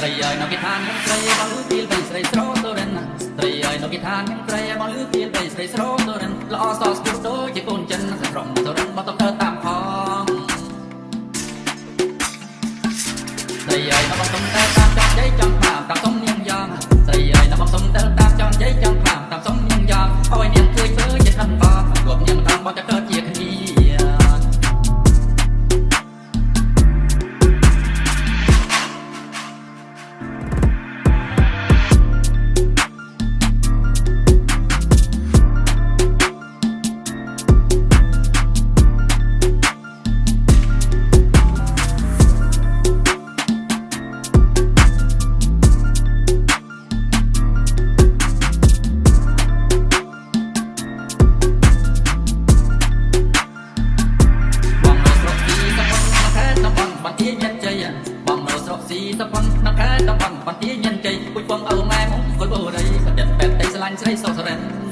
ត្រីហើយនៅគេថានឹងត្រីបងលឺពីលបីស្រីស្រោតរិនត្រីហើយនៅគេថានឹងត្រីបងលឺពីលបីស្រីស្រោតរិនល្អសស្គូដូចជាកូនចិនសត្រង់តរិនបតទៅតាមផងត្រីហើយនៅបងសុំតែតាមចង់ជ័យចង់តាមសុំនាងយ៉ាងត្រីហើយនៅបងសុំតែតាមចង់ជ័យចង់តាមសុំនាងយ៉ាងឲ្យនាងជួយធ្វើជាខិនបងពួកនាងមិនតាមបងจะកើតជាគ្នាสะพอนนักแค่ตะวันปันที่ยันใจปุยปองเอาแม่มงคอยบ่ได้ก็เด็ดเป็ดไตสลายใส่โซสเรน